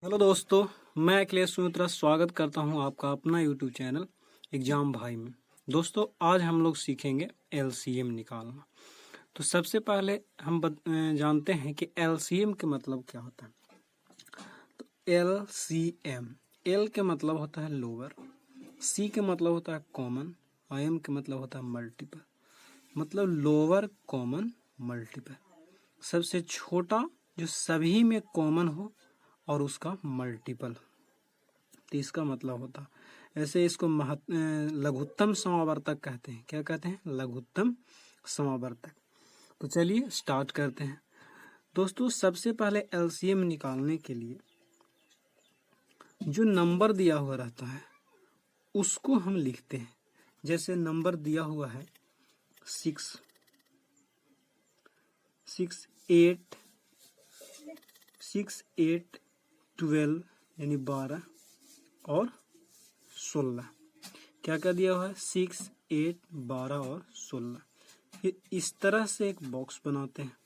Hello दोस्तों, मैं अखिलेश सुमित्रा स्वागत करता हूं आपका अपना यूट्यूब चैनल एग्जाम भाई में। दोस्तों, आज हम लोग सीखेंगे एलसीएम निकालना। तो सबसे पहले हम जानते हैं कि एलसीएम के मतलब क्या होता है। तो एलसीएम, एल के मतलब होता है लोअर, सी के मतलब होता है कॉमन और एम के मतलब होता है मल्टीपल। मतलब लोअर कॉमन मल्टीपल, सबसे छोटा जो सभी में कॉमन हो और उसका मल्टीपल, तो इसका मतलब होता है। ऐसे इसको लघुत्तम समावर्तक कहते हैं। क्या कहते हैं? लघुत्तम समावर्तक। तो चलिए स्टार्ट करते हैं। दोस्तों, सबसे पहले एलसीएम निकालने के लिए जो नंबर दिया हुआ रहता है उसको हम लिखते हैं। जैसे नंबर दिया हुआ है 6, 8, 12 यानी 12 और 16। क्या क्या दिया हुआ है? 6, 8, 12 और 16। फिर इस तरह से एक बॉक्स बनाते हैं।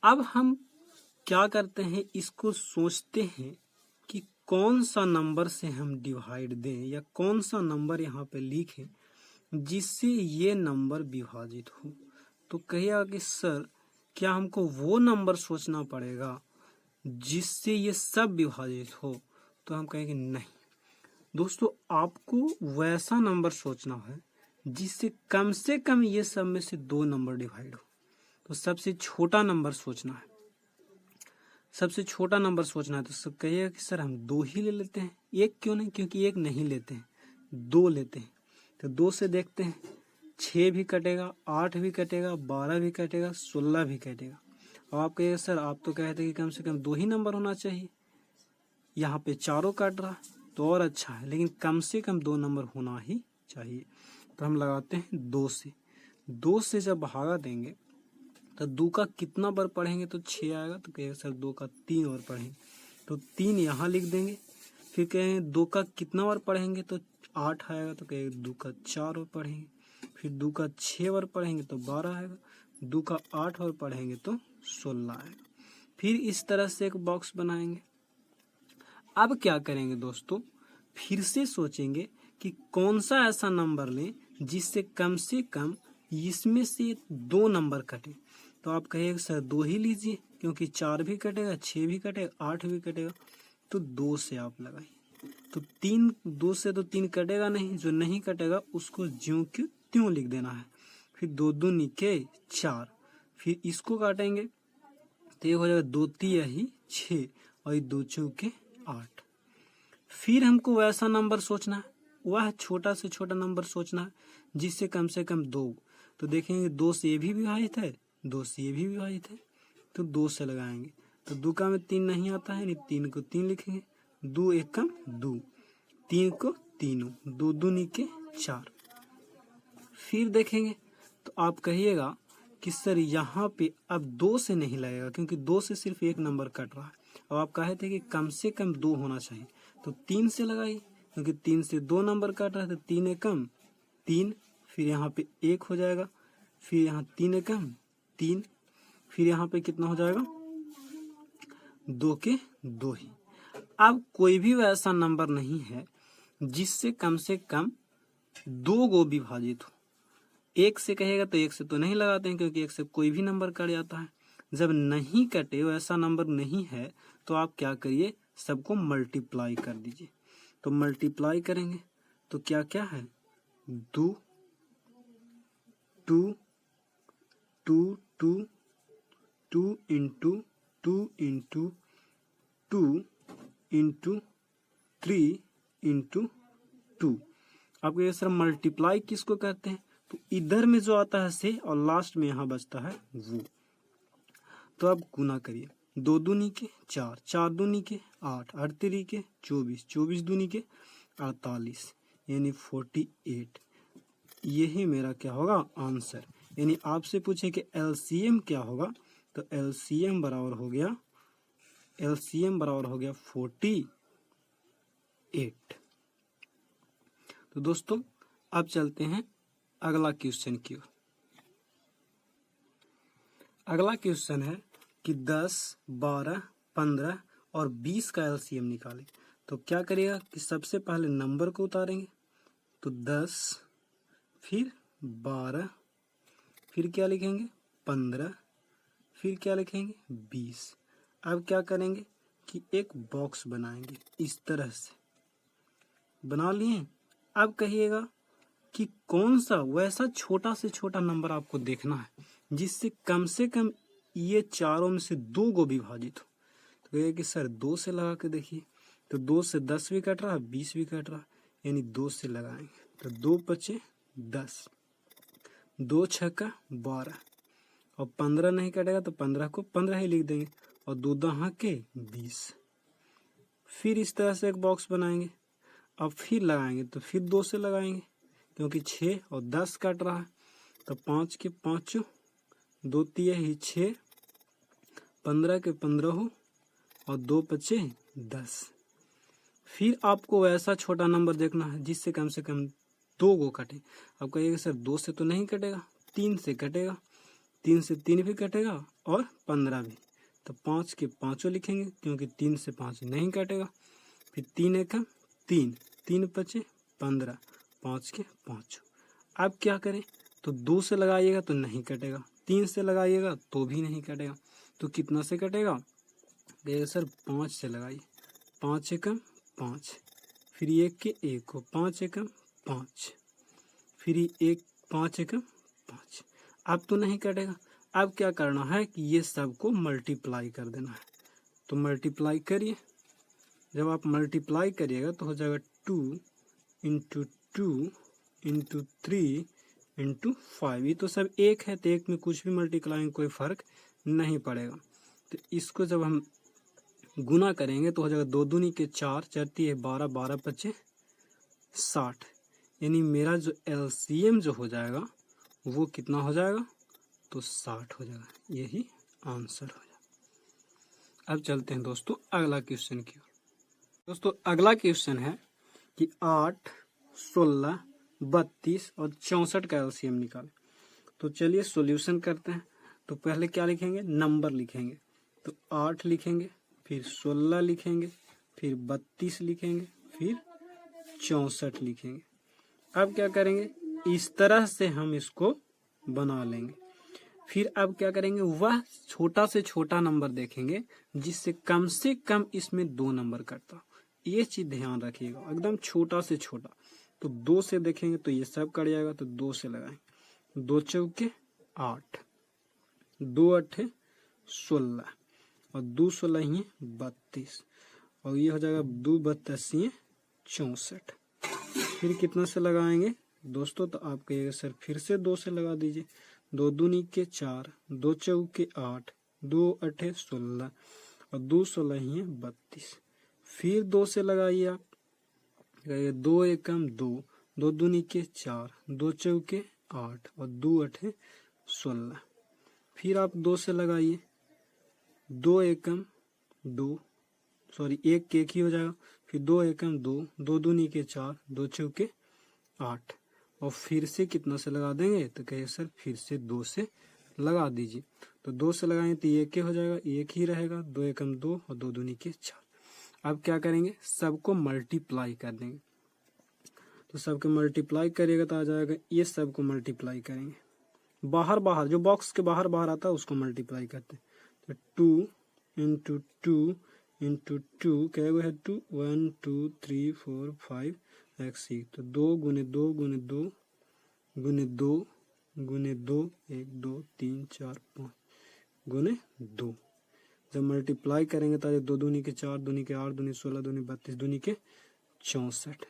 अब हम क्या करते हैं, इसको सोचते हैं कि कौन सा नंबर से हम डिवाइड दें या कौन सा नंबर यहाँ पे लिखें जिससे ये नंबर विभाजित हो। तो कहिएगा कि सर, क्या हमको वो नंबर सोचना पड़ेगा जिससे ये सब विभाजित हो? तो हम कहेंगे नहीं दोस्तों, आपको वैसा नंबर सोचना है जिससे कम से कम ये सब में से 2 नंबर डिवाइड हो। तो सबसे छोटा नंबर सोचना है, सबसे छोटा नंबर सोचना है। तो सब कहिएगा कि सर हम 2 ही ले लेते हैं। एक क्यों नहीं? क्योंकि एक नहीं लेते हैं, 2 लेते हैं। तो 2 से देखते हैं, 6 भी कटेगा, 8 भी कटेगा, 12 भी कटेगा, 16 भी कटेगा। और आप कहिएगा सर, आप तो कहते हैं कि कम से कम 2 ही नंबर होना चाहिए, यहाँ पे चारों कट रहा तो और अच्छा है, लेकिन कम से कम 2 नंबर होना ही चाहिए। तो हम लगाते हैं 2 से। 2 से जब भागा देंगे तो 2 का कितना बार पढ़ेंगे तो 6 आएगा। तो कहेंगे सर 2 का 3 बार पढ़ेंगे, तो 3 यहाँ लिख देंगे। फिर कहेंगे 2 का कितना बार पढ़ेंगे तो 8 आएगा। तो कहेंगे 2 का 4 बार पढ़ेंगे। फिर 2 का 6 बार पढ़ेंगे तो 12 आएगा। 2 का 8 बार पढ़ेंगे तो 16 आएगा। फिर इस तरह से एक बॉक्स बनाएंगे। अब क्या करेंगे दोस्तों, फिर से सोचेंगे कि कौन सा ऐसा नंबर लें जिससे कम से कम इसमें से 2 नंबर कटे। तो आप कहिएगा सर 2 ही लीजिए, क्योंकि 4 भी कटेगा, 6 भी कटेगा, 8 भी कटेगा। तो 2 से आप लगाइए। तो 2 से तो 3 कटेगा नहीं, जो नहीं कटेगा उसको ज्यों क्यों त्यों लिख देना है। फिर 2 दूनी के 4, फिर इसको काटेंगे तो ये हो जाएगा 2 तिया 6 और 2 चौके 8। फिर हमको वैसा नंबर सोचना है, वह छोटा से छोटा नंबर सोचना है जिससे कम से कम 2। तो देखेंगे 2 से ये भी विभाजित है, 2 से ये भी विभाजित है, तो 2 से लगाएंगे। तो 2 का में 3 नहीं आता है, नहीं 3 को 3 लिखेंगे। 2 एकम 2, 3 को 3, 2 दूनी के 4। फिर देखेंगे तो आप कहिएगा कि सर यहाँ पे अब 2 से नहीं लगेगा, क्योंकि 2 से सिर्फ एक नंबर कट रहा है। और आप कहे थे कि कम से कम 2 होना चाहिए, तो 3 से लगाइए, क्योंकि 3 से 2 नंबर कट रहा है। तो 3 एकम 3, फिर यहाँ पे 1 हो जाएगा, फिर यहाँ 3 एकम 3, फिर यहाँ पे कितना हो जाएगा? 2 के 2 ही। अब कोई भी वैसा नंबर नहीं है जिससे कम से कम 2 गो विभाजित हो। 1 से कहेगा तो 1 से तो नहीं लगाते हैं, क्योंकि 1 से कोई भी नंबर कट जाता है। जब नहीं कटे, वैसा नंबर नहीं है, तो आप क्या करिए, सबको मल्टीप्लाई कर दीजिए। तो मल्टीप्लाई करेंगे तो क्या क्या है? 2 2 2 2 2 इंटू 2 इंटू 2 इंटू 3 इंटू 2। आपको ये सर मल्टीप्लाई किसको कहते हैं? तो इधर में जो आता है से और लास्ट में यहाँ बचता है वो। तो अब गुना करिए, 2 दूनी के 4, 4 दूनी के 8, 8 तिरी के 24, 24 दूनी के 48, यानी 48। यही मेरा क्या होगा? आंसर। यानी आपसे पूछे कि एलसीएम क्या होगा, तो एलसीएम बराबर हो गया 48। तो दोस्तों, अब चलते हैं अगला क्वेश्चन की ओर। अगला क्वेश्चन है कि 10, 12, 15 और 20 का एलसीएम निकालें। तो क्या करिएगा कि सबसे पहले नंबर को उतारेंगे, तो 10, फिर 12, फिर क्या लिखेंगे 15, फिर क्या लिखेंगे 20। अब क्या करेंगे कि एक बॉक्स बनाएंगे, इस तरह से बना लिए। अब कहिएगा कि कौन सा वैसा छोटा से छोटा नंबर आपको देखना है जिससे कम ये चारों में से 2 को विभाजित हो। तो कहिए कि सर 2 से लगा के देखिए, तो 2 से 10 भी कट रहा है, 20 भी कट रहा है, यानी 2 से लगाएंगे तो 2 पचे 10, 2 छक्का 12, और 15 नहीं कटेगा तो 15 को 15 ही लिख देंगे, और 2 दहा के 20। फिर इस तरह से एक बॉक्स बनाएंगे। अब फिर लगाएंगे तो फिर 2 से लगाएंगे, क्योंकि 6 और 10 कट रहा है, तो 5 के 5, 2 तिया ही 6, 15 के 15 हो, और 2 पचे 10। फिर आपको वैसा छोटा नंबर देखना है जिससे कम से कम 2 को कटे। अब कहिएगा सर 2 से तो नहीं कटेगा, 3 से कटेगा, 3 से 3 भी कटेगा और 15 भी, तो 5 के 5 लिखेंगे क्योंकि 3 से 5 नहीं कटेगा। फिर 3 एकम 3, 3 पचे 15, 5 के 5। अब क्या करें, तो 2 से लगाइएगा तो नहीं कटेगा, 3 से लगाइएगा तो भी नहीं कटेगा, तो कितना से कटेगा, कहिएगा सर 5 से लगाइए, 5 एकम 5, फिर 1 के 1 को 5 एकम 5, फिर 1 5 एकम 5। अब तो नहीं कटेगा। अब क्या करना है कि ये सबको मल्टीप्लाई कर देना है, तो मल्टीप्लाई करिए। जब आप मल्टीप्लाई करिएगा तो हो जाएगा 2 इंटू 2 इंटू 3 इंटू 5। ये तो सब एक है, तो एक में कुछ भी मल्टीप्लाई में कोई फर्क नहीं पड़ेगा। तो इसको जब हम गुना करेंगे तो हो जाएगा 2 दूनी के 4, 4 है 12, 12 पचे 60, यानी मेरा जो एलसीएम जो हो जाएगा वो कितना हो जाएगा, तो 60 हो जाएगा। यही आंसर हो जाएगा। अब चलते हैं दोस्तों अगला क्वेश्चन की ओर। दोस्तों अगला क्वेश्चन है कि 8, 16, 32 और 64 का एलसीएम निकालें। तो चलिए सॉल्यूशन करते हैं। तो पहले क्या लिखेंगे, नंबर लिखेंगे, तो 8 लिखेंगे, फिर 16 लिखेंगे, फिर 32 लिखेंगे, फिर 64 लिखेंगे। अब क्या करेंगे, इस तरह से हम इसको बना लेंगे। फिर अब क्या करेंगे, वह छोटा से छोटा नंबर देखेंगे जिससे कम इसमें 2 नंबर कटता। ये चीज ध्यान रखिएगा, एकदम छोटा से छोटा। तो 2 से देखेंगे तो ये सब कट जाएगा, तो 2 से लगाएंगे, 2 चौके 8, 2 अठे 16, और 2 16 ही 32, और ये हो जाएगा 2 32 64। फिर कितना से लगाएंगे दोस्तों, तो आप कहिएगा सर फिर से 2 से लगा दीजिए, 2 दूनी के 4, 2 चौके 8, 2 अठे 16, और 2 16 ही 32। फिर 2 से लगाइए आप, 2 एकम 2, 2 दूनी के 4, 2 चौके 8, और 2 अठे 16। फिर आप 2 से लगाइए, 2 एकम 2, सॉरी 1 के 1 ही हो जाएगा, फिर 2 एकम 2, 2 दूनी के 4, 2 चौके 8, और फिर से कितना से लगा देंगे, तो कहिए सर फिर से 2 से लगा दीजिए। तो 2 से लगाएंगे तो 1 के हो जाएगा, 1 ही रहेगा, 2 एकम 2 और 2 दूनी के 4। अब क्या करेंगे, सबको मल्टीप्लाई कर देंगे। तो सबको मल्टीप्लाई करिएगा तो आ जाएगा, ये सबको मल्टीप्लाई करेंगे, बाहर जो बॉक्स के बाहर आता है उसको मल्टीप्लाई करते हैं। तो 2 इंटू 2 इंटू 2 क्या है 2, 1 2 3 4 5 6, तो 2 गुने 2 गुने 2 गुने 2 गुने 2, 1 2 3 4 5 गुने 2। जब मल्टीप्लाई करेंगे तो 2 दूनी के 4, दूनी के 8, दूनी 16, दूनी 32, दूनी के 64,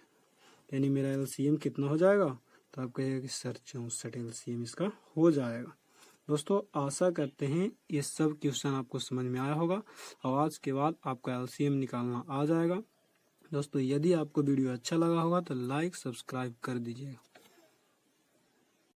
यानी मेरा एलसीएम कितना हो जाएगा, तो आप कहिएगा कि सर 64 एलसीएम इसका हो जाएगा। दोस्तों आशा करते हैं ये सब क्वेश्चन आपको समझ में आया होगा, और आज के बाद आपका एलसीएम निकालना आ जाएगा। दोस्तों यदि आपको वीडियो अच्छा लगा होगा तो लाइक सब्सक्राइब कर दीजिएगा।